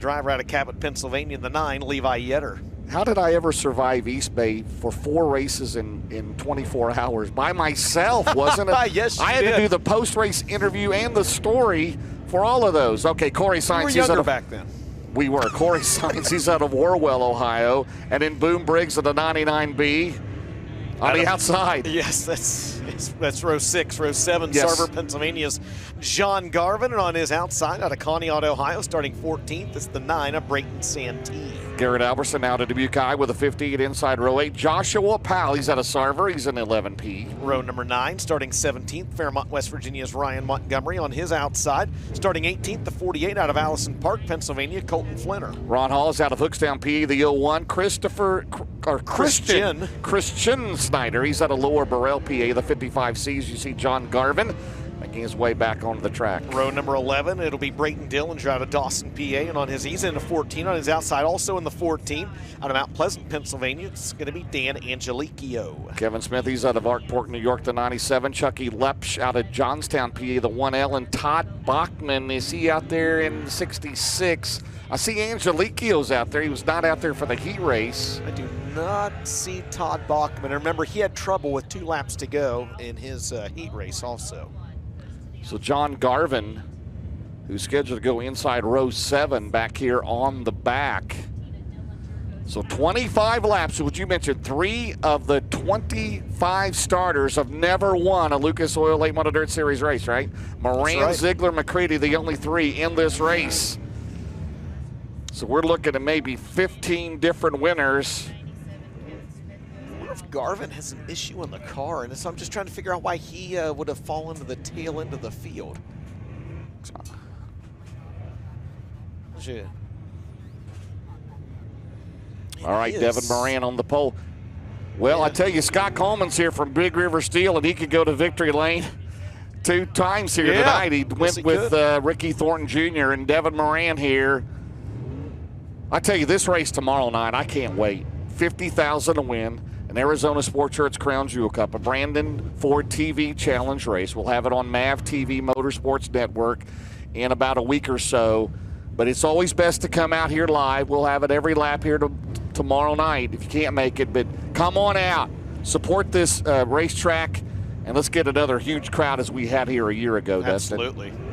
driver out of Cabot, Pennsylvania, the 9, Levi Yetter. How did I ever survive East Bay for 4 races in 24 hours? By myself, wasn't it? Yes, you I had did. to do the post-race interview and the story for all of those. Okay, Corey Sainz. You were younger back then. We were. Corey Sainz, he's out of Orwell, Ohio. And then Boom Briggs of the 99B on the outside. Yes, that's row 6. Row 7, Yes. Sarver, Pennsylvania's John Garvin. And on his outside, out of Conneaut, Ohio, starting 14th, it's the 9 of Brayton Santee. Garrett Alberson out of Dubuque High with a 50 at inside row 8. Joshua Powell, he's out of Sarver. He's in 11P. Row number 9, starting 17th, Fairmont, West Virginia's Ryan Montgomery on his outside. Starting 18th, the 48 out of Allison Park, Pennsylvania, Colton Flinner. Ron Hall is out of Hookstown, PE, the 01. Christian Snyder, he's out of Lower Burrell, PA, the 55Cs. You see John Garvin making his way back onto the track. Row number 11, it'll be Brayton Dillinger out of Dawson, PA, and on his, he's in the 14. On his outside, also in the 14, out of Mount Pleasant, Pennsylvania, it's going to be Dan Angelicchio. Kevin Smith, he's out of Arkport, New York, the 97. Chucky Lepsch out of Johnstown, PA, the 1L. And Todd Bachman, is he out there in 66? I see Angelicchio's out there. He was not out there for the heat race. I do not see Todd Bachman. Remember, he had trouble with 2 laps to go in his heat race also. So John Garvin, who's scheduled to go inside row 7 back here on the back. So 25 laps, which you mentioned, 3 of the 25 starters have never won a Lucas Oil Late Model Dirt Series race, right? Moran, right. Ziegler, McCready, the only 3 in this race. So we're looking at maybe 15 different winners. I wonder if Garvin has an issue in the car, and so I'm just trying to figure out why he would have fallen to the tail end of the field. All right, Devin Moran on the pole. Well, I tell you, Scott Coleman's here from Big River Steel, and he could go to victory lane 2 times here tonight. He went with Ricky Thornton Jr. and Devin Moran here. I tell you, this race tomorrow night, I can't wait. $50,000 to win. An Arizona Sports Shirts Crown Jewel Cup, a Brandon Ford TV Challenge race. We'll have it on MAV TV Motorsports Network in about a week or so. But it's always best to come out here live. We'll have it every lap here tomorrow night if you can't make it. But come on out, support this racetrack, and let's get another huge crowd as we had here a year ago, Absolutely. Dustin.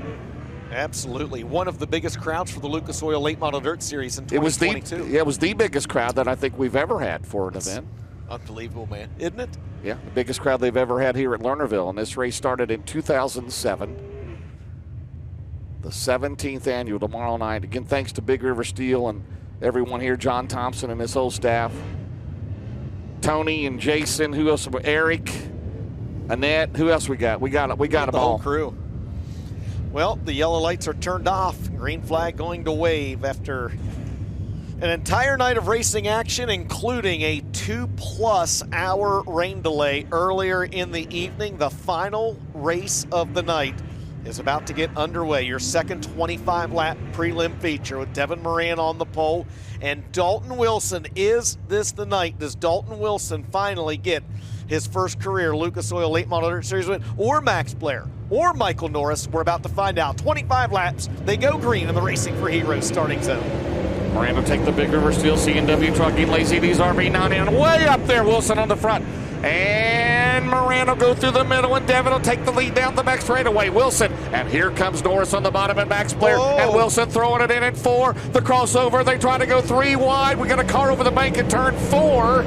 Absolutely. One of the biggest crowds for the Lucas Oil Late Model Dirt Series in 2022. It was the biggest crowd that I think we've ever had for an event. Unbelievable, man, isn't it? Yeah, the biggest crowd they've ever had here at Lernerville. And this race started in 2007. The 17th annual tomorrow night. Again, thanks to Big River Steel and everyone here, John Thompson and his whole staff. Tony and Jason, who else? Eric, Annette, who else we got? We got them the all. whole crew. Well, the yellow lights are turned off. Green flag going to wave after an entire night of racing action, including a 2+ hour rain delay earlier in the evening. The final race of the night is about to get underway. Your second 25-lap prelim feature with Devin Moran on the pole and Dalton Wilson. Is this the night? Does Dalton Wilson finally get his first career Lucas Oil Late Model Dirt Series win? Or Max Blair? Or Michael Norris? We're about to find out. 25 laps. They go green in the Racing for Heroes starting zone. Moran will take the Big River Steel C&W Trucking Lazy D's RB9 in. Way up there, Wilson on the front. And Moran will go through the middle, and Devin will take the lead down the back straightaway. Wilson, and here comes Norris on the bottom, and Max Blair. And Wilson throwing it in at 4. The crossover, they try to go 3 wide. We got a car over the bank at turn 4,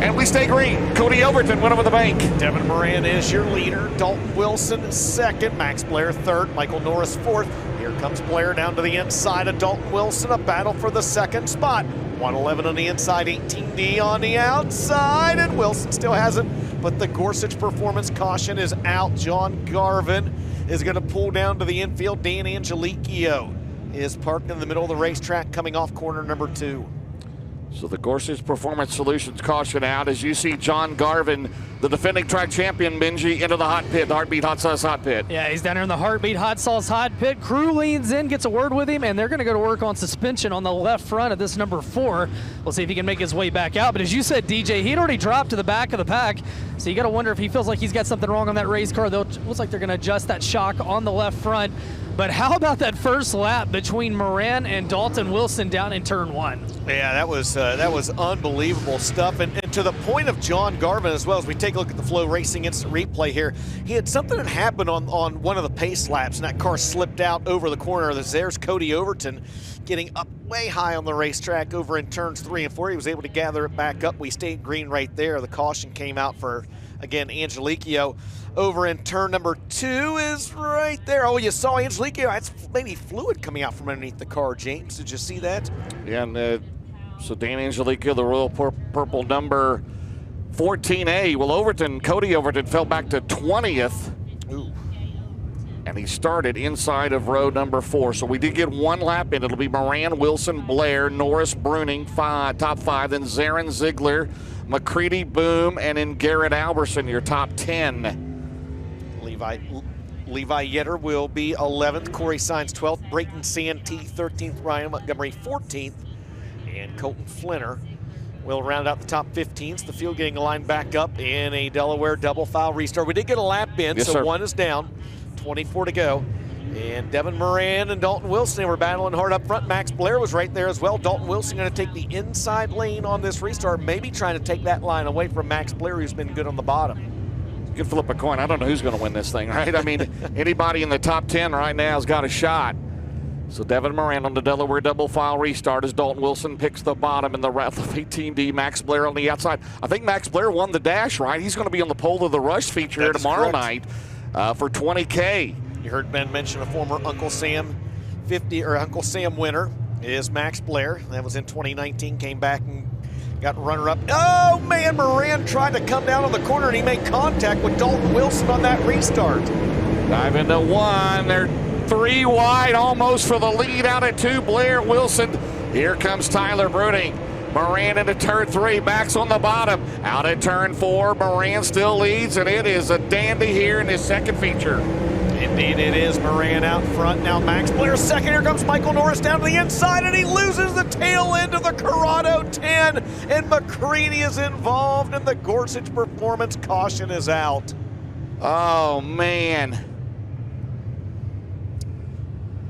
and we stay green. Cody Overton went over the bank. Devin Moran is your leader. Dalton Wilson second. Max Blair third. Michael Norris fourth. Here comes Blair down to the inside of Dalton Wilson. A battle for the second spot. 111 on the inside, 18D on the outside, and Wilson still has it, but the Gorsuch Performance caution is out. John Garvin is going to pull down to the infield. Dan Angelicchio is parked in the middle of the racetrack coming off corner number 2. So the Gorsuch Performance Solutions caution out as you see John Garvin, the defending track champion, Benji, into the hot pit, the Heartbeat Hot Sauce Hot Pit. Yeah, he's down there in the Heartbeat Hot Sauce Hot Pit. Crew leans in, gets a word with him, and they're going to go to work on suspension on the left front of this number 4. We'll see if he can make his way back out. But as you said, DJ, he'd already dropped to the back of the pack, so you got to wonder if he feels like he's got something wrong on that race car. Though it looks like they're going to adjust that shock on the left front. But how about that first lap between Moran and Dalton Wilson down in turn 1? Yeah, that was unbelievable stuff. And to the point of John Garvin as well, as we take a look at the Flow Racing instant replay here, he had something that happened on one of the pace laps, and that car slipped out over the corner. There's Cody Overton getting up way high on the racetrack over in turns 3 and 4. He was able to gather it back up. We stayed green right there. The caution came out for, again, Angelico. Over in turn number 2 is right there. Oh, you saw Angelico. That's maybe fluid coming out from underneath the car, James. Did you see that? Yeah, and so Dan Angelico, the Royal Purple number 14A. Well, Cody Overton fell back to 20th. Ooh. And he started inside of row number 4. So we did get one lap in. It'll be Moran, Wilson, Blair, Norris, Bruning, top 5. Then Zarin, Ziegler, McCready, Boom, and then Garrett Alberson, your top 10. Levi Yetter will be 11th. Corey Sainz 12th. Brayton Santee 13th. Ryan Montgomery 14th. And Colton Flinner will round out the top 15s. The field getting lined back up in a Delaware double file restart. We did get a lap in, yes, so sir. 1 is down. 24 to go. And Devin Moran and Dalton Wilson were battling hard up front. Max Blair was right there as well. Dalton Wilson going to take the inside lane on this restart, maybe trying to take that line away from Max Blair, who's been good on the bottom. You can flip a coin. I don't know who's going to win this thing, right? I mean, anybody in the top 10 right now has got a shot. So Devin Moran on the Delaware double file restart as Dalton Wilson picks the bottom in the Rattler 18D. Max Blair on the outside. I think Max Blair won the dash, right? He's going to be on the pole of the Rush feature here tomorrow night for $20K. You heard Ben mention a former Uncle Sam Uncle Sam winner is Max Blair. That was in 2019. Came back and got runner-up. Oh, man, Moran tried to come down on the corner, and he made contact with Dalton Wilson on that restart. Dive into 1. They're 3 wide, almost for the lead out at 2. Blair, Wilson. Here comes Tyler Bruning. Moran into turn 3. Max on the bottom. Out at turn 4. Moran still leads, and it is a dandy here in his second feature. Indeed it is. Moran out front. Now Max Blair second. Here comes Michael Norris down to the inside, and he loses the tail end of the Corrado 10. And McCready is involved in the Gorsuch performance. Caution is out. Oh, man.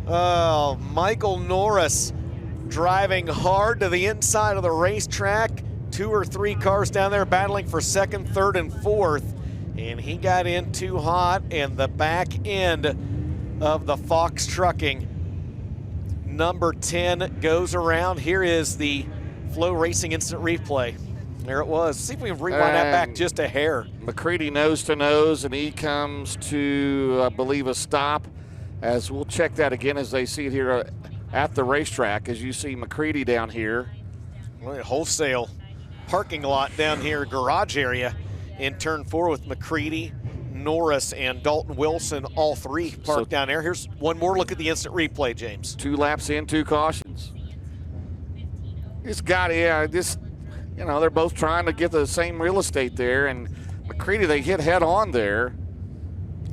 Oh, Michael Norris driving hard to the inside of the racetrack. 2 or 3 cars down there battling for second, third, and fourth. And he got in too hot, and the back end of the Fox Trucking number 10 goes around. Here is the Flow Racing instant replay. There it was. See if we can rewind that back just a hair. McCready nose to nose, and he comes to, I believe, a stop. As we'll check that again as they see it here at the racetrack. As you see McCready down here. Wholesale parking lot down here, garage area. In turn 4 with McCready, Norris, and Dalton Wilson, all 3 parked down there. Here's one more look at the instant replay, James. 2 laps in, 2 cautions. They're both trying to get the same real estate there, and McCready, they hit head on there.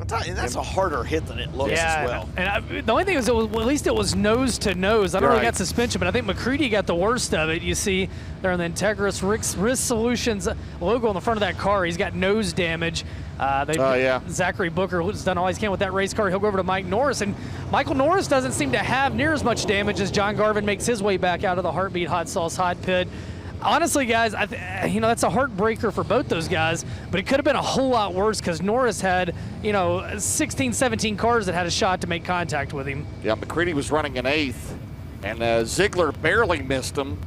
That's a harder hit than it looks as well. And the only thing is, at least it was nose to nose. I don't know if he got suspension, but I think McCready got the worst of it. You see there on the Integris Risk Solutions logo on the front of that car. He's got nose damage. Zachary Booker has done all he can with that race car. He'll go over to Mike Norris, and Michael Norris doesn't seem to have near as much damage as John Garvin makes his way back out of the Heartbeat Hot Sauce Hot Pit. Honestly, guys, that's a heartbreaker for both those guys, but it could have been a whole lot worse because Norris had, 16, 17 cars that had a shot to make contact with him. Yeah, McCready was running in 8th, and Ziegler barely missed him,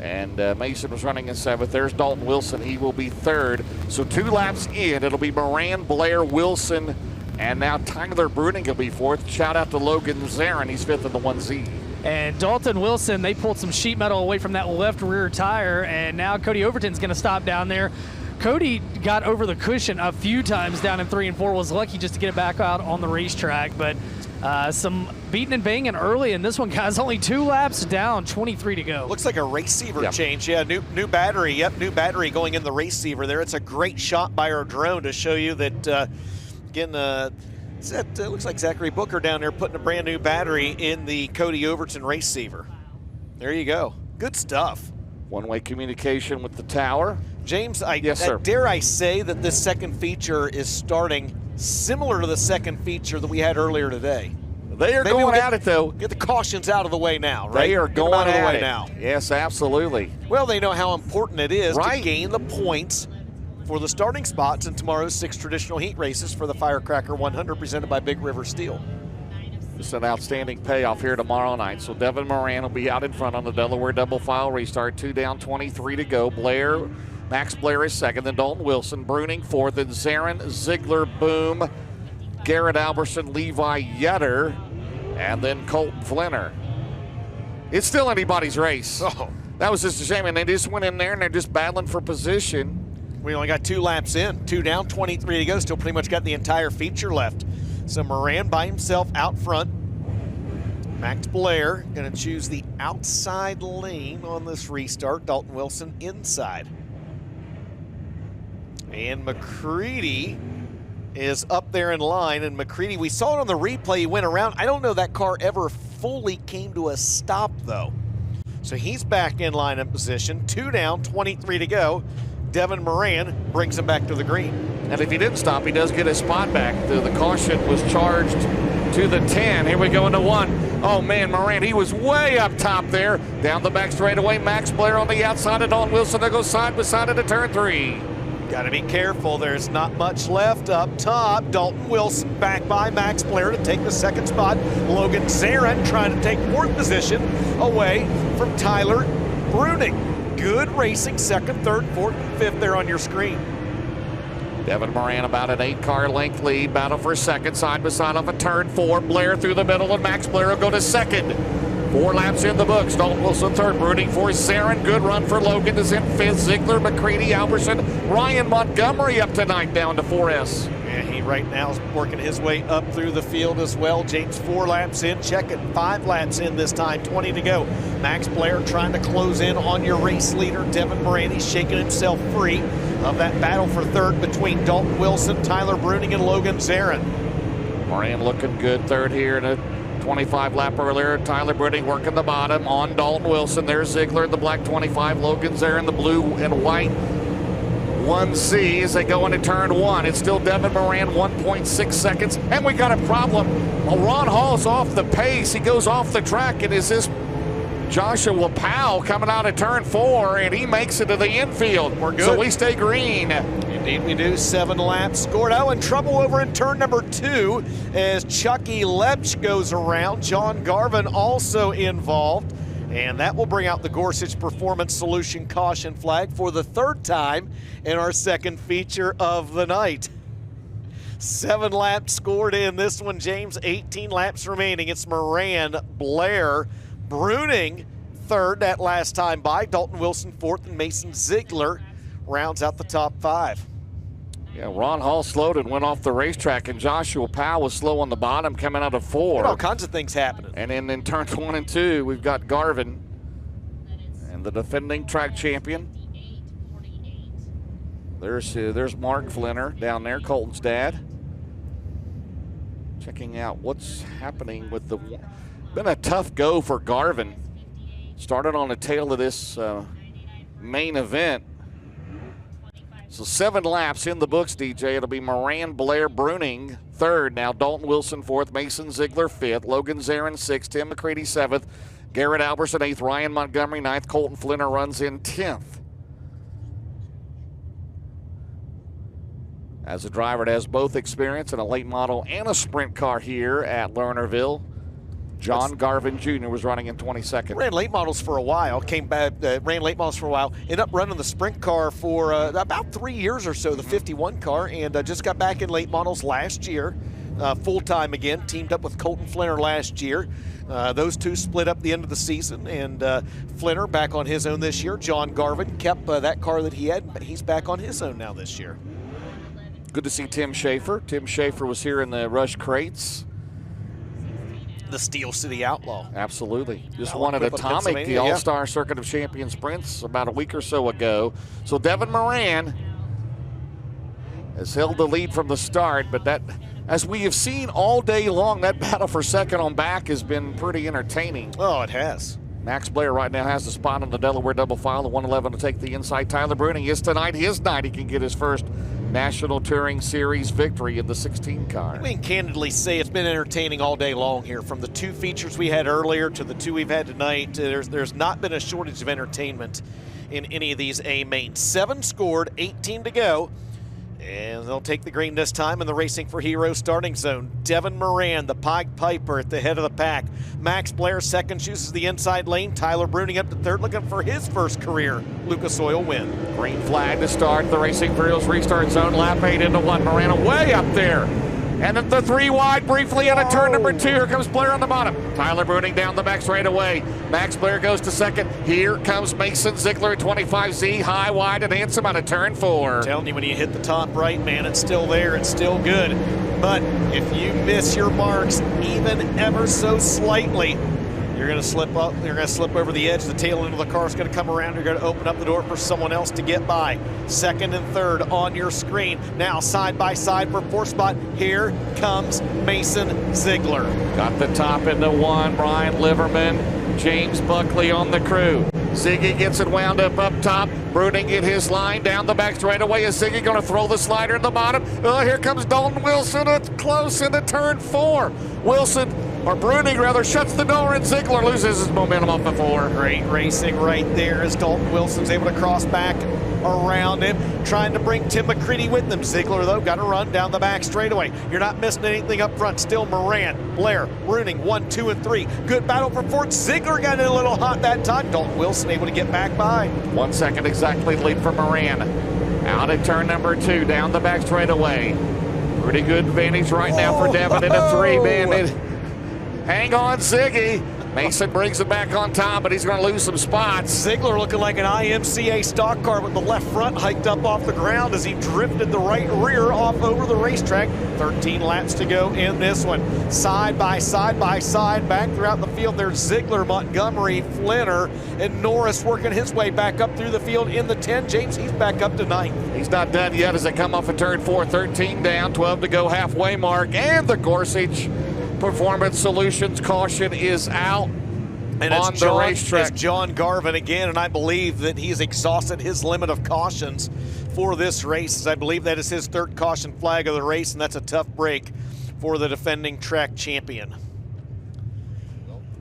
and Mason was running in 7th. There's Dalton Wilson. He will be 3rd. So 2 laps in, it'll be Moran, Blair, Wilson, and now Tyler Bruning will be 4th. Shout out to Logan Zarin. He's 5th in the 1Z. And Dalton Wilson, they pulled some sheet metal away from that left rear tire, and now Cody Overton's going to stop down there. Cody got over the cushion a few times down in 3 and 4, was lucky just to get it back out on the racetrack, but some beating and banging early in this one, guys. Only 2 laps down, 23 to go. Looks like a receiver change. Yeah, new battery. Yep, new battery going in the receiver there. It's a great shot by our drone to show you that, looks like Zachary Booker down there putting a brand new battery in the Cody Overton receiver. There you go. Good stuff. One-way communication with the tower. James, yes, sir. Dare I say that this second feature is starting similar to the second feature that we had earlier today. They are Maybe going we'll at it, though. Get the cautions out of the way now, right? They are Get them going out of the at way it. now. Yes, absolutely. Well, they know how important it is Right. to gain the points for the starting spots in tomorrow's 6 traditional heat races for the Firecracker 100 presented by Big River Steel. Just an outstanding payoff here tomorrow night. So Devin Moran will be out in front on the Delaware double file restart. 2 down, 23 to go. Max Blair is second, then Dalton Wilson, Bruning fourth, then Zarin, Ziegler, Boom, Garrett Alberson, Levi Yetter, and then Colton Flinner. It's still anybody's race. Oh. That was just a shame, and they just went in there and they're just battling for position. We only got 2 laps in, 2 down, 23 to go. Still pretty much got the entire feature left. So Moran by himself out front. Max Blair going to choose the outside lane on this restart. Dalton Wilson inside. And McCready is up there in line. And McCready, we saw it on the replay, he went around. I don't know that car ever fully came to a stop, though. So he's back in line in position. 2 down, 23 to go. Devin Moran brings him back to the green. And if he didn't stop, he does get his spot back. The caution was charged to the 10. Here we go into 1. Oh, man, Moran, he was way up top there. Down the back straightaway, Max Blair on the outside of Dalton Wilson. They go side by side into turn 3. Got to be careful. There's not much left up top. Dalton Wilson back by Max Blair to take the second spot. Logan Zarin trying to take 4th position away from Tyler Bruning. Good racing, 2nd, 3rd, 4th, and 5th there on your screen. Devin Moran about an 8-car length lead. Battle for second, side by side off of turn 4. Blair through the middle, and Max Blair will go to second. 4 laps in the books. Dalton Wilson third. Bruning for Zarin. Good run for Logan is in 5th. Ziegler, McCready, Alberson, Ryan Montgomery up to 9th down to 4S. And he right now is working his way up through the field as well. James 4 laps in. Check it. 5 laps in this time. 20 to go. Max Blair trying to close in on your race leader, Devin Moran. He's shaking himself free of that battle for third between Dalton Wilson, Tyler Bruning, and Logan Zarin. Moran looking good third here in a 25 lap earlier. Tyler Bruning working the bottom on Dalton Wilson. There's Ziegler in the black 25. Logan Zarin in the blue and white 1C as they go into turn 1. It's still Devin Moran, 1.6 seconds. And we got a problem. Well, Ron Hall's off the pace. He goes off the track. And is this Joshua Powell coming out of turn 4, and he makes it to the infield. We're good. So we stay green. Indeed we do. 7 laps scored. Oh, and trouble over in turn number 2 as Chucky Lepch goes around. John Garvin also involved. And that will bring out the Gorsuch Performance Solution caution flag for the 3rd time in our 2nd feature of the night. 7 laps scored in this one, James. 18 laps remaining. It's Moran, Blair, Bruning 3rd that last time by. Dalton Wilson 4th, and Mason Ziegler rounds out the top 5. Yeah, Ron Hall slowed and went off the racetrack, and Joshua Powell was slow on the bottom coming out of 4. All kinds of things happening. And then in turns 1 and 2, we've got Garvin and the defending track champion. There's Mark Flinner down there, Colton's dad. Checking out what's happening with the... Been a tough go for Garvin. Started on the tail of this main event. So 7 laps in the books, DJ. It'll be Moran, Blair, Bruning 3rd. Now Dalton Wilson 4th, Mason Ziegler 5th, Logan Zarin 6th, Tim McCready 7th, Garrett Alberson 8th, Ryan Montgomery 9th, Colton Flinner runs in 10th. As a driver that has both experience in a late model and a sprint car here at Lernerville, John Garvin Jr. was running in 22nd. Ran late models for a while, came back, ran late models for a while, ended up running the sprint car for about 3 years or so, the 51 car, and just got back in late models last year, full-time again, teamed up with Colton Flinner last year. Those two split up the end of the season, and Flinner back on his own this year. John Garvin kept that car that he had, but he's back on his own now this year. Good to see Tim Schaefer. Tim Schaefer was here in the Rush Crates. The Steel City Outlaw. Absolutely. Just Well, won at up in Atomic, the Pennsylvania, All-Star Circuit of Champions Sprints about a week or so ago. So Devin Moran has held the lead from the start, but that, as we have seen all day long, that battle for second on back has been pretty entertaining. Oh, it has. Max Blair right now has the spot on the Delaware double file, the 111 to take the inside. Tyler Bruning is tonight his night. He can get his first National Touring Series victory in the 16 car. We can candidly say it's been entertaining all day long here. From the 2 features we had earlier to the 2 we've had tonight, there's not been a shortage of entertainment in any of these A mains. 7 scored, 18 to go. And they'll take the green this time in the Racing for Heroes starting zone. Devin Moran, the Pied Piper, at the head of the pack. Max Blair second, chooses the inside lane. Tyler Bruning up to third, looking for his first career Lucas Oil win. Green flag to start the Racing for Heroes restart zone. Lap 8 into 1. Moran way up there. And at the 3 wide briefly out of turn number 2. Here comes Blair on the bottom. Tyler Bruning down the back straight away. Max Blair goes to second. Here comes Mason Ziegler at 25Z. High, wide, and handsome out of turn 4. I'm telling you, when you hit the top right, man, it's still there. It's still good. But if you miss your marks even ever so slightly, you're going to slip up. You're going to slip over the edge. The tail end of the car is going to come around. You're going to open up the door for someone else to get by. Second and third on your screen. Now side by side for 4th spot. Here comes Mason Ziegler. Got the top into 1. Brian Liverman, James Buckley on the crew. Ziggy gets it wound up top. Bruning in his line down the back straight away. Is Ziggy going to throw the slider in the bottom? Oh, here comes Dalton Wilson. It's close into turn 4. Wilson, or Bruning rather, shuts the door and Ziegler loses his momentum off the 4. Great racing right there as Dalton Wilson's able to cross back around him, trying to bring Tim McCready with them. Ziegler, though, got to run down the back straightaway. You're not missing anything up front. Still Moran, Blair, Bruning, 1, 2, and 3. Good battle for 4th. Ziegler got in a little hot that time. Dalton Wilson able to get back by. 1 second exactly lead for Moran. Out at turn number 2, down the back straightaway. Pretty good advantage right now for Devin in a 3-man. Hang on, Ziggy. Mason brings it back on top, but he's going to lose some spots. Ziegler looking like an IMCA stock car with the left front hiked up off the ground as he drifted the right rear off over the racetrack. 13 laps to go in this one. Side by side by side, back throughout the field. There's Ziegler, Montgomery, Flinner, and Norris working his way back up through the field in the 10. James, he's back up to 9th. He's not done yet as they come off of turn 4. 13 down, 12 to go, halfway mark, and the Gorsuch Performance Solutions caution is out and on the racetrack. It's John Garvin again, and I believe that he's exhausted his limit of cautions for this race. I believe that is his 3rd caution flag of the race, and that's a tough break for the defending track champion.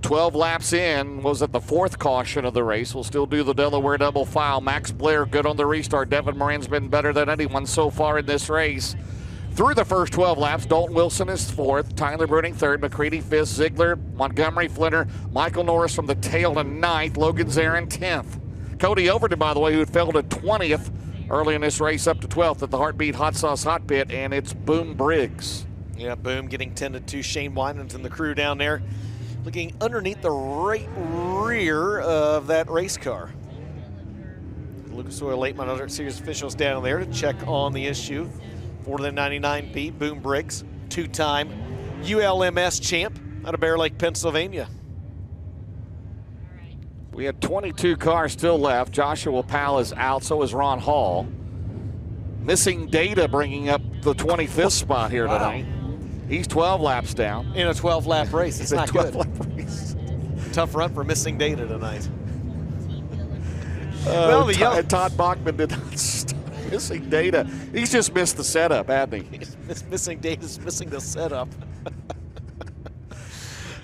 12 laps in, was at the 4th caution of the race. We'll still do the Delaware double file. Max Blair good on the restart. Devin Moran's been better than anyone so far in this race. Through the first 12 laps, Dalton Wilson is 4th, Tyler Bruning 3rd, McCready 5th, Ziegler, Montgomery, Flinner, Michael Norris from the tail to 9th, Logan Zarin 10th. Cody Overton, by the way, who had fell to 20th early in this race, up to 12th at the Heartbeat Hot Sauce Hot Pit, and it's Boom Briggs. Yeah, Boom getting tended to. Shane Winans and the crew down there looking underneath the right rear of that race car. Lucas Oil Late Model Series officials down there to check on the issue. For the 99B, Boom Briggs, 2-time ULMS champ out of Bear Lake, Pennsylvania. We had 22 cars still left. Joshua Powell is out, so is Ron Hall. Missing data bringing up the 25th spot here tonight. He's 12 laps down. In a 12-lap race, it's not good. 12-lap race. Tough run for missing data tonight. Well, Todd Bachman did not stop. Missing data. He's just missed the setup, hasn't he? Missing data's missing the setup.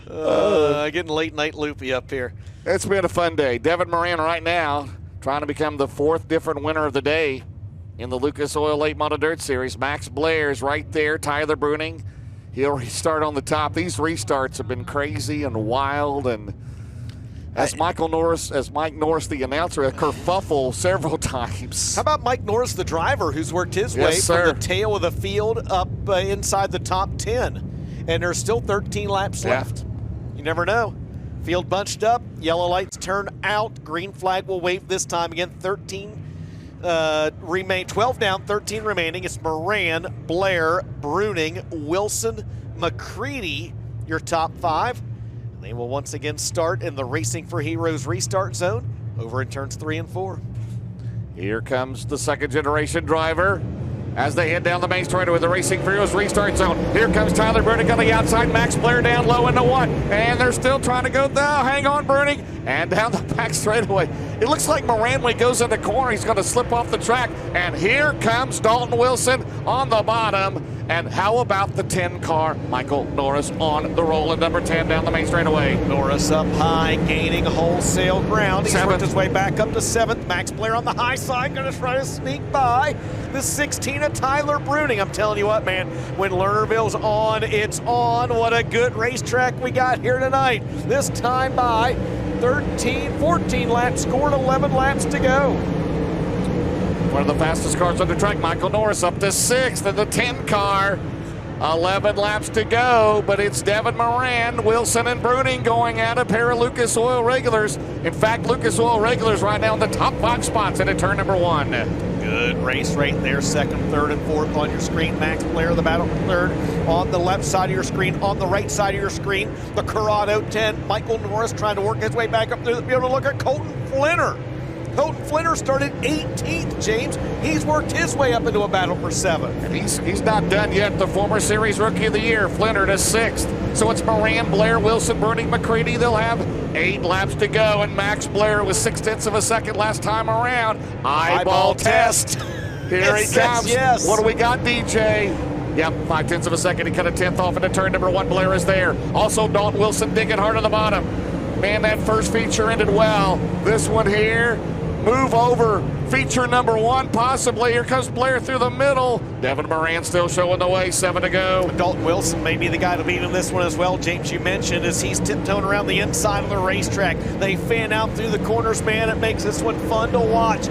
Getting late night loopy up here. It's been a fun day. Devin Moran right now trying to become the 4th different winner of the day in the Lucas Oil Late Model Dirt Series. Max Blair's right there. Tyler Bruning, he'll restart on the top. These restarts have been crazy and wild, and as Mike Norris, the announcer, a kerfuffle several times. How about Mike Norris, the driver, who's worked his way from the tail of the field up inside the top 10? And there's still 13 laps left. You never know. Field bunched up, yellow lights turn out, green flag will wave this time again. 12 down, 13 remaining. It's Moran, Blair, Bruning, Wilson, McCready, your top 5. They will once again start in the Racing for Heroes restart zone over in turns 3 and 4. Here comes the 2nd generation driver. as they head down the main straightaway with the Racing Heroes restart zone. Here comes Tyler Bruning on the outside. Max Blair down low into one. And they're still trying to go. No, hang on, Bruning. And down the back straightaway. It looks like Moran, when he goes in the corner, he's going to slip off the track. And here comes Dalton Wilson on the bottom. And how about the 10 car? Michael Norris on the roll in number 10 down the main straightaway. Norris up high, gaining wholesale ground. He's worked his way back up to 7th. Max Blair on the high side, going to try to sneak by the 16 of Tyler Bruning. I'm telling you what, man, when Lernerville's on, it's on. What a good racetrack we got here tonight. This time by 14 laps, scored 11 laps to go. One of the fastest cars on the track, Michael Norris up to 6th in the 10 car. 11 laps to go, but it's Devin Moran, Wilson, and Bruning going at a pair of Lucas Oil regulars. In fact, Lucas Oil regulars right now in the top 5 spots into turn number 1. Good race right there, 2nd, 3rd, and 4th on your screen. Max Blair, the battle for 3rd, on the left side of your screen. On the right side of your screen, the Corrado 10. Michael Norris trying to work his way back up through the field. Look at Colton Flinner. Colton Flinner started 18th, James. He's worked his way up into a battle for 7th. And he's not done yet. The former Series Rookie of the Year, Flinner to 6th. So it's Moran, Blair, Wilson, Bruning, McCready. They'll have 8 laps to go. And Max Blair was 0.6 of a second last time around. Eyeball test. Here he comes. Yes. What do we got, DJ? Yep, 0.5 of a second. He cut a 10th off into turn number 1. Blair is there. Also, Dalton Wilson digging hard on the bottom. Man, that first feature ended well. This one here, move over feature number 1 possibly. Here comes Blair through the middle. Devin Moran still showing the way, 7 to go. Dalton Wilson may be the guy to beat in this one as well. James, you mentioned as he's tiptoeing around the inside of the racetrack. They fan out through the corners, man. It makes this one fun to watch.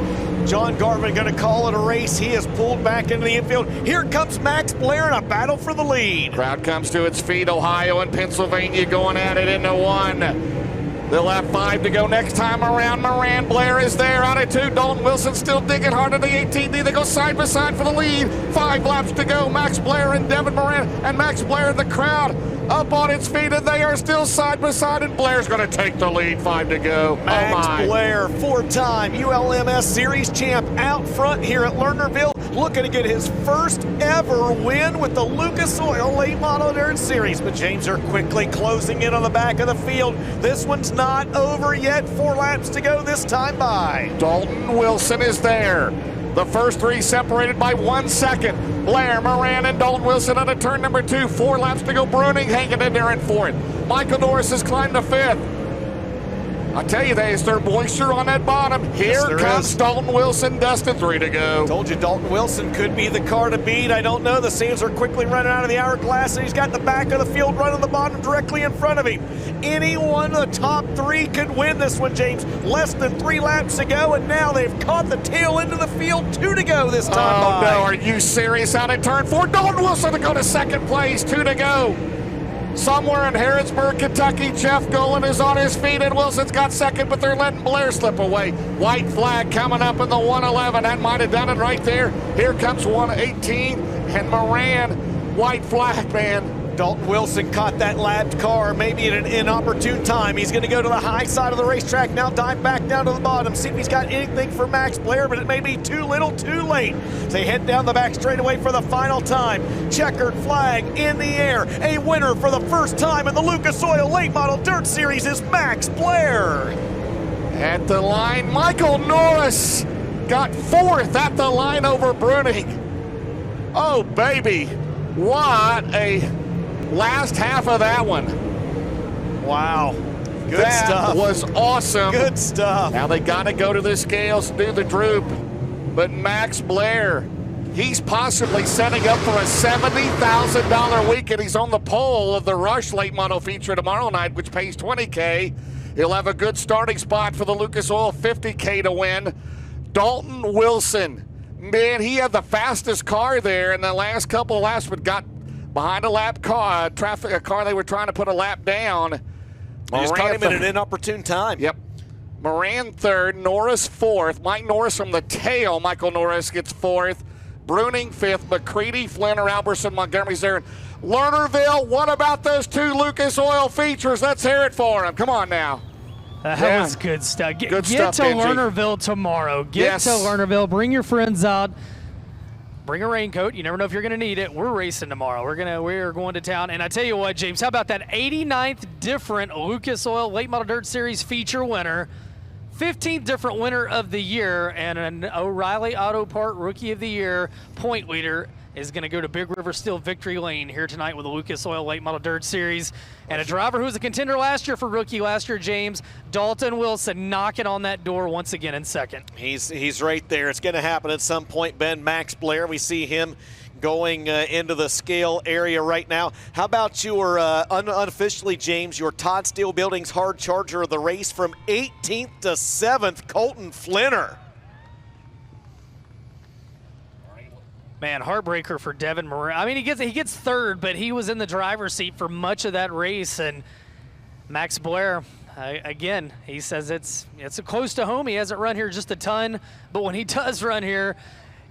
John Garvin going to call it a race. He is pulled back into the infield. Here comes Max Blair in a battle for the lead. Crowd comes to its feet. Ohio and Pennsylvania going at it into 1. They'll have 5 to go next time around. Moran, Blair is there out of 2. Dalton Wilson still digging hard in the 18D. They go side by side for the lead. 5 laps to go. Max Blair and Devin Moran, and Max Blair in the crowd up on its feet, and they are still side by side, and Blair's going to take the lead. 5 to go. Max Blair, 4-time ULMS Series champ, out front here at Lernerville, looking to get his first ever win with the Lucas Oil Late Model Dirt Series. But James are quickly closing in on the back of the field. This one's not over yet. 4 laps to go this time by. Dalton Wilson is there. The first 3 separated by 1 second. Blair, Moran, and Dalton Wilson on a turn number 2. 4 laps to go. Bruning hanging in there in 4th. Michael Norris has climbed to 5th. I tell you, there's moisture on that bottom. Here comes Dalton Wilson, Dustin, 3 to go. Told you Dalton Wilson could be the car to beat. I don't know. The sands are quickly running out of the hourglass, and he's got the back of the field running the bottom directly in front of him. Any one of the top 3 could win this one, James. Less than 3 laps to go, and now they've caught the tail end of the field. 2 to go this time. Oh, no. Are you serious? Out of turn 4. Dalton Wilson to go to 2nd place. 2 to go. Somewhere in Harrodsburg, Kentucky, Jeff Golan is on his feet, and Wilson's got 2nd, but they're letting Blair slip away. White flag coming up in the 111. That might have done it right there. Here comes 118, and Moran, white flag, man. Dalton Wilson caught that lapped car maybe at an inopportune time. He's going to go to the high side of the racetrack now, dive back down to the bottom, see if he's got anything for Max Blair, but it may be too little, too late. They head down the back straightaway for the final time. Checkered flag in the air. A winner for the first time in the Lucas Oil Late Model Dirt Series is Max Blair. At the line, Michael Norris got 4th at the line over Bruning. Oh, baby. What a last half of that one. Wow. Good that stuff. That was awesome. Good stuff. Now they got to go to the scales, do the droop. But Max Blair, he's possibly setting up for a $70,000 weekend. He's on the pole of the Rush Late Model feature tomorrow night, which pays $20K. He'll have a good starting spot for the Lucas Oil, $50K to win. Dalton Wilson, man, he had the fastest car there in the last couple of laps, but got behind a lap car, a car they were trying to put a lap down. They just caught him at an inopportune time. Yep. Moran 3rd, Norris 4th. Mike Norris from the tail. Michael Norris gets 4th. Bruning 5th. McCready, Flinner, Alberson, Montgomery's there. Lernerville, what about those 2 Lucas Oil features? Let's hear it for them. Come on now. That was good stuff. Get Good stuff, to Benji. Lernerville tomorrow. Get Yes. to Lernerville. Bring your friends out. bring a raincoat. You never know if you're going to need it. We're racing tomorrow. We're going to town. And I tell you what, James, how about that 89th different Lucas Oil Late Model Dirt Series feature winner, 15th different winner of the year, and an O'Reilly Auto Part Rookie of the Year point leader is going to go to Big River Steel Victory Lane here tonight with the Lucas Oil Late Model Dirt Series. And a driver who was a contender last year for rookie last year, James, Dalton Wilson, knocking on that door once again in second. He's right there. It's going to happen at some point, Ben. Max Blair, we see him going into the scale area right now. How about your, unofficially, James, your Todd Steel Building's hard charger of the race from 18th to 7th, Colton Flinner. Man, heartbreaker for Devin Moran. I mean, he gets third, but he was in the driver's seat for much of that race. And Max Blair, again, he says it's close to home. He hasn't run here just a ton, but when he does run here,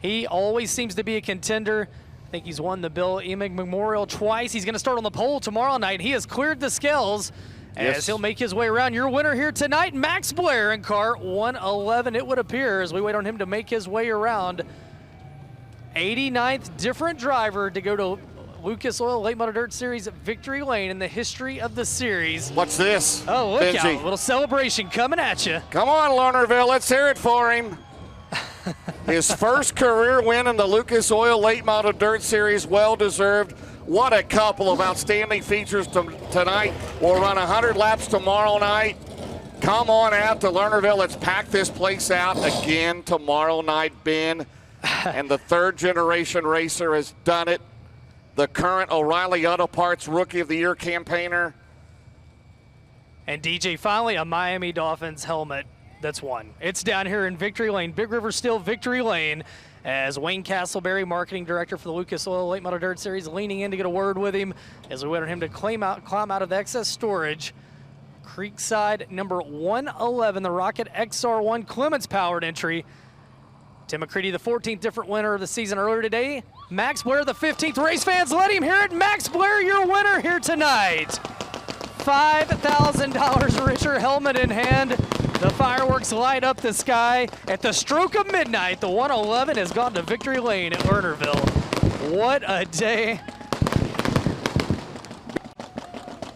he always seems to be a contender. I think he's won the Bill Emig Memorial twice. He's going to start on the pole tomorrow night. He has cleared the scales as he'll make his way around. Your winner here tonight, Max Blair in car 111, it would appear, as we wait on him to make his way around. 89th different driver to go to Lucas Oil Late Model Dirt Series Victory Lane in the history of the series. What's this? Oh, look Benji. out. A little celebration coming at you. Come on, Lernerville. Let's hear it for him. His first career win in the Lucas Oil Late Model Dirt Series, well-deserved. What a couple of outstanding features tonight. We'll run 100 laps tomorrow night. Come on out to Lernerville. Let's pack this place out again tomorrow night, Ben. And the third-generation racer has done it. The current O'Reilly Auto Parts Rookie of the Year campaigner. And DJ, finally a Miami Dolphins helmet that's won. It's down here in Victory Lane, Big River Steel Victory Lane, as Wayne Castleberry, marketing director for the Lucas Oil Late Model Dirt Series, leaning in to get a word with him as we wait on him to climb out of the excess storage. Creekside number 111, the Rocket XR1 Clements-powered entry. Tim McCready, the 14th different winner of the season earlier today. Max Blair, the 15th. Race fans, let him hear it. Max Blair, your winner here tonight. $5,000 richer helmet in hand. The fireworks light up the sky. At the stroke of midnight, the 111 has gone to Victory Lane at Lernerville. What a day.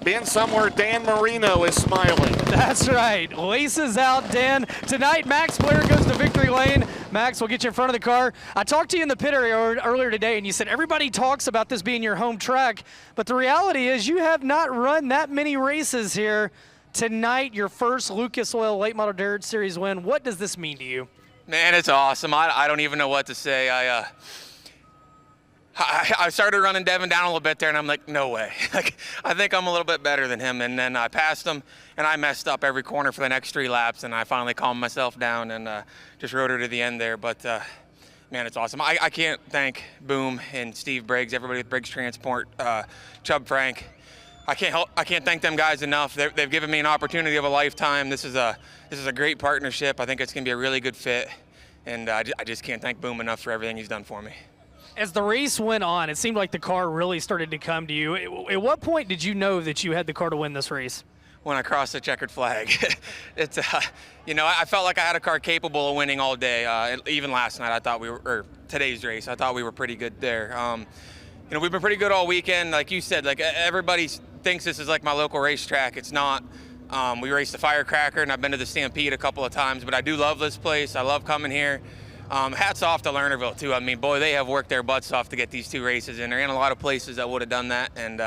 Ben, somewhere Dan Marino is smiling. That's right. Laces out, Dan. Tonight, Max Blair goes to Victory Lane. Max, we'll get you in front of the car. I talked to you in the pit area earlier today, and you said everybody talks about this being your home track, but the reality is you have not run that many races here. Tonight, your first Lucas Oil Late Model Dirt Series win. What does this mean to you? Man, it's awesome. I don't even know what to say. I started running Devin down a little bit there, and I'm like, no way. Like, I think I'm a little bit better than him. And then I passed him, and I messed up every corner for the next 3 laps, and I finally calmed myself down and just rode her to the end there. But, man, it's awesome. I can't thank Boom and Steve Briggs, everybody with Briggs Transport, Chubb Frank. I can't thank them guys enough. They've given me an opportunity of a lifetime. This is a great partnership. I think it's going to be a really good fit, and I just can't thank Boom enough for everything he's done for me. As the race went on, it seemed like the car really started to come to you. At what point did you know that you had the car to win this race? When I crossed the checkered flag. It's, I felt like I had a car capable of winning all day. Even last night, or today's race, I thought we were pretty good there. We've been pretty good all weekend. Like you said, like everybody thinks this is like my local racetrack. It's not. We raced the Firecracker, and I've been to the Stampede a couple of times, but I do love this place. I love coming here. Hats off to Lernerville, too. I mean, boy, they have worked their butts off to get these 2 races in. There ain't a lot of places that would have done that, and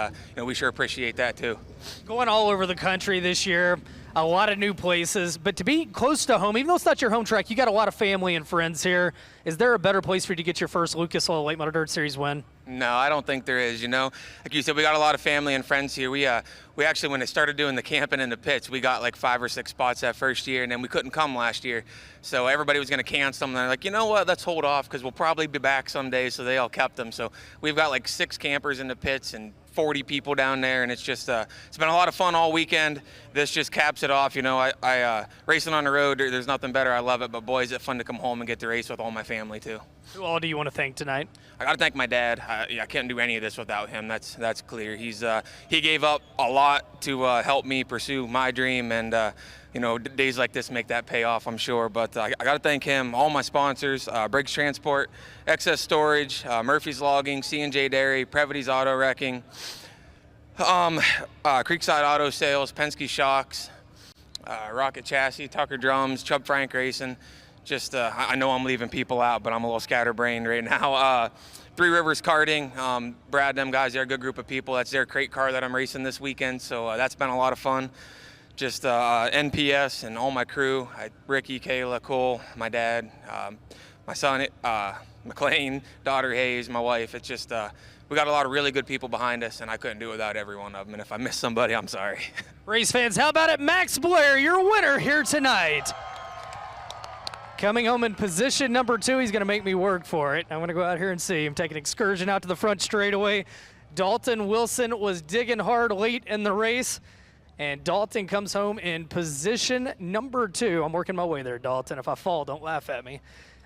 we sure appreciate that, too. Going all over the country this year, a lot of new places, but to be close to home, even though it's not your home track, you got a lot of family and friends here. Is there a better place for you to get your first Lucas Oil Late Model Dirt Series win? No, I don't think there is. Like you said, we got a lot of family and friends here. We actually, when they started doing the camping in the pits, we got like 5 or 6 spots that first year, and then we couldn't come last year. So everybody was going to cancel them. And they're like, you know what, let's hold off because we'll probably be back someday. So they all kept them. So we've got like 6 campers in the pits and 40 people down there, and it's just it's been a lot of fun all weekend. This just caps it off. I racing on the road, there's nothing better. I love it, but boy, is it fun to come home and get to race with all my family too. Who all do you want to thank tonight? I got to thank my dad. I can't do any of this without him. That's clear. He gave up a lot to help me pursue my dream, and you know, days like this make that pay off, I'm sure. But I got to thank him, all my sponsors, Briggs Transport, Excess Storage, Murphy's Logging, C&J Dairy, Previty's Auto Wrecking, Creekside Auto Sales, Penske Shocks, Rocket Chassis, Tucker Drums, Chubb Frank Racing. Just, I know I'm leaving people out, but I'm a little scatterbrained right now. Three Rivers Karting, Brad, them guys, they're a good group of people. That's their crate car that I'm racing this weekend, so that's been a lot of fun. Just NPS and all my crew, Ricky, Kayla, Cole, my dad, my son, McLean, daughter Hayes, my wife. It's just, we got a lot of really good people behind us, and I couldn't do it without every one of them. And if I missed somebody, I'm sorry. Race fans, how about it? Max Blair, your winner here tonight. Coming home in position number 2. He's going to make me work for it. I'm going to go out here and see him take an excursion out to the front straightaway. Dalton Wilson was digging hard late in the race, and Dalton comes home in position number 2. I'm working my way there, Dalton. If I fall, don't laugh at me.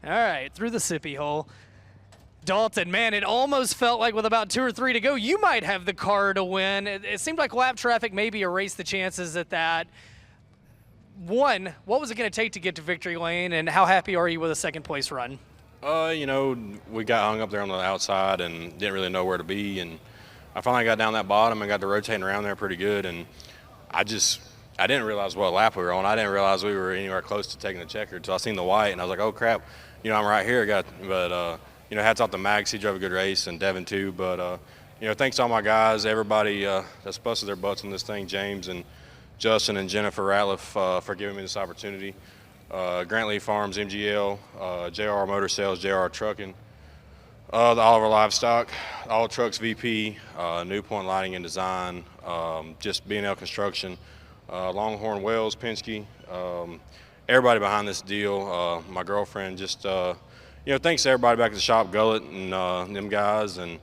All right, through the sippy hole. Dalton, man, it almost felt like with about 2 or 3 to go, you might have the car to win. It seemed like lap traffic maybe erased the chances at that. One, what was it going to take to get to victory lane, and how happy are you with a second place run? You know, we got hung up there on the outside and didn't really know where to be, and I finally got down that bottom and got to rotating around there pretty good, and I didn't realize what lap we were on. I didn't realize we were anywhere close to taking the checkered until I seen the white, and I was like, oh crap, you know, I'm right here. You know, hats off to Max, he drove a good race, and Devin too, but you know, thanks to all my guys, everybody that's busted their butts on this thing, James and Justin and Jennifer Ratliff for giving me this opportunity. Grant Lee Farms, MGL, JR Motor Sales, JR Trucking, the Oliver Livestock, All Trucks VP, New Point Lighting and Design, just B&L Construction, Longhorn Wells, Penske, everybody behind this deal, my girlfriend, just, you know, thanks to everybody back at the shop, Gullet and them guys, and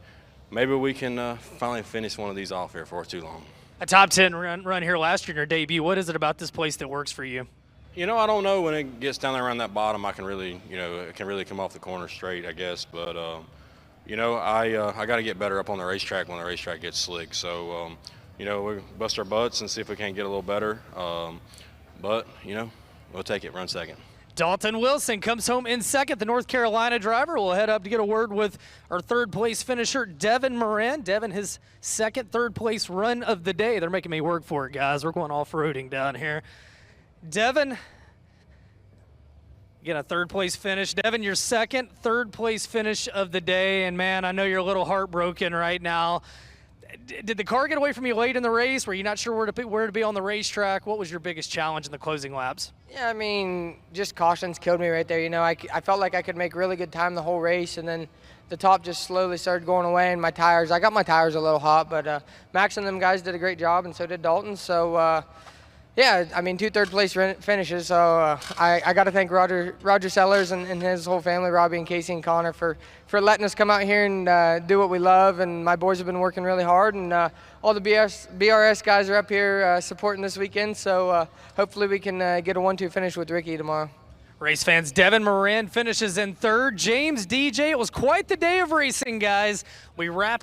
maybe we can finally finish one of these off here before it's too long. A top 10 run here last year in your debut. What is it about this place that works for you? You know, I don't know. When it gets down there around that bottom, I can really, you know, it can really come off the corner straight, I guess. But, you know, I got to get better up on the racetrack when the racetrack gets slick. So, you know, we bust our butts and see if we can't get a little better. But, you know, we'll take it, run second. Dalton Wilson comes home in second. The North Carolina driver will head up to get a word with our third place finisher, Devin Moran. Devin, his second third place run of the day. They're making me work for it, guys. We're going off-roading down here. Devin, again, a third place finish. Devin, your second third place finish of the day. And man, I know you're a little heartbroken right now. Did the car get away from you late in the race? Were you not sure where to be on the racetrack? What was your biggest challenge in the closing laps? Yeah, I mean, just cautions killed me right there. You know, I felt like I could make really good time the whole race, and then the top just slowly started going away, and I got my tires a little hot, but Max and them guys did a great job, and so did Dalton. So, yeah, I mean, 2 third-place finishes. So I got to thank Roger Sellers and his whole family, Robbie and Casey and Connor, for letting us come out here and do what we love. And my boys have been working really hard, and all the BRS guys are up here supporting this weekend. So hopefully we can get a 1-2 finish with Ricky tomorrow. Race fans, Devin Moran finishes in third. James, DJ, it was quite the day of racing, guys. We wrap